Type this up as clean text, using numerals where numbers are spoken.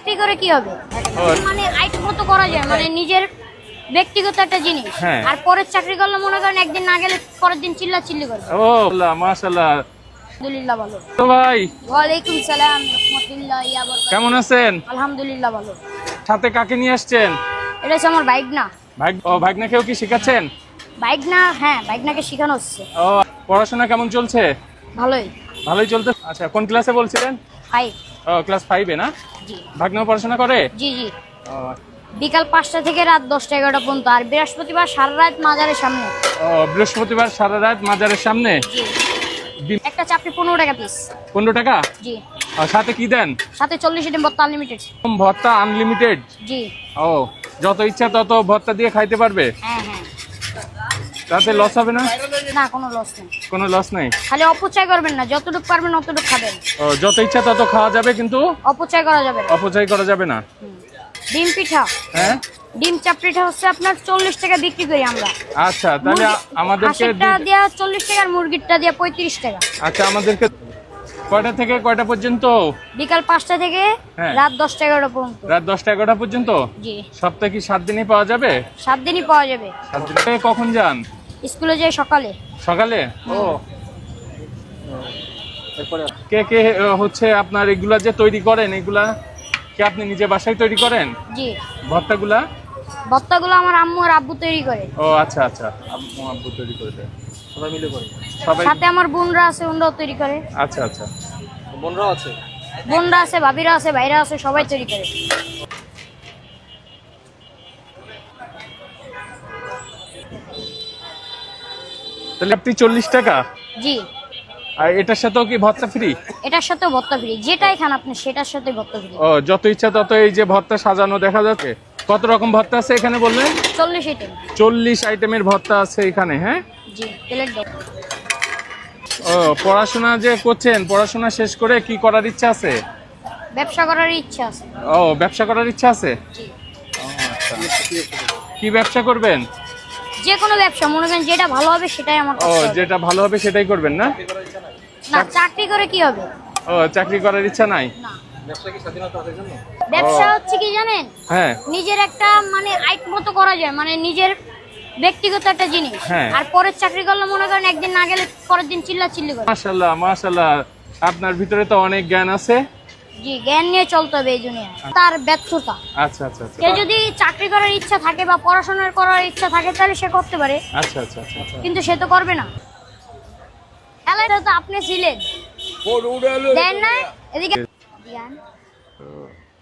চাকরি করে কি হবে? মানে আইট মতো করা যায়, মানে নিজের ব্যক্তিগত একটা জিনিস। আর পরের চাকরি করলে মনে করেন একদিন না গেলে পরের দিন চিল্লাচিল্লি করবে। ও আল্লাহ, মাশাআল্লাহ। আলহামদুলিল্লাহ ভালো। তো ভাই, ওয়ালাইকুম সালাম রাহমাতুল্লাহি ওয়া বারাকাতুহু। কেমন আছেন? আলহামদুলিল্লাহ ভালো। সাথে কাকে নিয়ে আসছেন? এটা হচ্ছে আমার বাইক না। ভাগনাকেও কি শেখাচ্ছেন? বাইক না, হ্যাঁ বাইকনাকে শেখানো হচ্ছে। ও, পড়াশোনা কেমন চলছে? ভালোই। ভালোই চলতে। আচ্ছা, কোন ক্লাসে বলছিলেন? হাই। ও, ক্লাস 5-এ না? জি ভাগনাও পড়াশোনা করে? জি জি। ও, বিকাল 5টা থেকে রাত 10টা 11টা পর্যন্ত, আর বৃহস্পতিবার সারা রাত মাজারের সামনে। ও, বৃহস্পতিবার সারা রাত মাজারের সামনে। জি। একটা চাপড়ি 15 টাকা পিস। 15 টাকা? জি। আর সাথে কি দেন? সাথে 40 দিন ভর্তা আনলিমিটেড। ভর্তা আনলিমিটেড? জি। ও, যত ইচ্ছা তত ভর্তা দিয়ে খাইতে পারবে? হ্যাঁ হ্যাঁ। তাতে লস হবে না? না, কোনো লস নেই। কোনো লস নেই। খালি অপচয় করবেন না, যতটুকু পারবেন অতটুকু খাবেন। ও, যত ইচ্ছা তত খাওয়া যাবে, কিন্তু অপচয় করা যাবে না। অপচয় করা যাবে না। ডিম পিঠা, হ্যাঁ, ডিম চাপড়িটা হচ্ছে আপনার 40 টাকা বিক্রি করি আমরা। আচ্ছা, তাহলে আমাদেরকে হাঁসেরটা দেয়া 40 টাকা আর মুরগিরটা দেয়া 35 টাকা। আচ্ছা, আমাদেরকে কয়টা থেকে কয়টা পর্যন্ত? বিকাল 5টা থেকে হ্যাঁ। রাত 10টা 11টা পর্যন্ত। রাত 10টা 11টা পর্যন্ত? জি। সপ্তাহে কি 7 দিনই পাওয়া যাবে? 7 দিনই পাওয়া যাবে। 7 দিনে কখন যান? স্কুলে যাই সকালে। সকালে? ও, কে কে হচ্ছে আপনার এগুলা যে তৈরি করেন, এগুলা কি আপনি নিজে বাসায় তৈরি করেন? জি। ভর্তাগুলা? ভর্তাগুলো আমার আম্মু আর আব্বু তৈরি করে। ও আচ্ছা আচ্ছা, আম্মু আব্বু তৈরি করে দেয়, সবাই মিলে করে? সবাই। সাথে আমার বোনরা আছে, ওনরাও তৈরি করে। আচ্ছা আচ্ছা, বোনরাও আছে? বোনরা আছে, ভাবিরা আছে, ভাইরা আছে, সবাই তৈরি করে। তাহলে আপনি 40 টাকা? জি। আর এটার সাথেও কি ভর্তা ফ্রি? এটার সাথে ভর্তা ফ্রি, যেটাই খান আপনি সেটার সাথে ভর্তা ফ্রি। ও, যত ইচ্ছা তত এই যে ভর্তা সাজানো দেখা যাচ্ছে। কত রকম ভর্তা আছে এখানে বললেন? 40 আইটেম। 40 আইটেমের ভর্তা আছে এখানে। হ্যাঁ। জি, প্লেট দাও। ও, পড়াশোনা যে করছেন, পড়াশোনা শেষ করে কি করার ইচ্ছা আছে? ব্যবসা করার ইচ্ছা আছে। ও, ব্যবসা করার ইচ্ছা আছে? জি। ও, আচ্ছা। কি ব্যবসা করবেন? যে কোনো ব্যবসা, মনে করেন যেটা ভালো হবে সেটাই আমার ও, করতে হবে। যেটা ভালো হবে সেটাই করবেন না? না, চাকরি করে কি হবে? ও, চাকরি করার ইচ্ছা নাই? না। ব্যবসা কি স্বাধীনতা আছে জন্য? ব্যবসা হচ্ছে কি জানেন, হ্যাঁ। নিজের একটা মানে আইট মতো করা যায়, মানে নিজের ব্যক্তিগত একটা জিনিস। হ্যাঁ। আর পরের চাকরি করলে মনে করেন একদিন না গেলে পরের দিন চিল্লাচিল্লি করবে। মাশাআল্লাহ মাশাআল্লাহ, আপনার ভিতরে তো অনেক জ্ঞান আছে। জি, জ্ঞান নিয়ে চলতে হবে এই দুনিয়ায়। তার ব্যর্থতা। আচ্ছা আচ্ছা আচ্ছা, কেউ যদি চাকরি করার ইচ্ছা থাকে বা পড়াশোনা করার ইচ্ছা থাকে তাহলে সে করতে পারে, আচ্ছা আচ্ছা আচ্ছা। কিন্তু সে তো করবে না। খেলাটা তো আপনি ছিলেন, দেন না? এদিকে দিয়ান।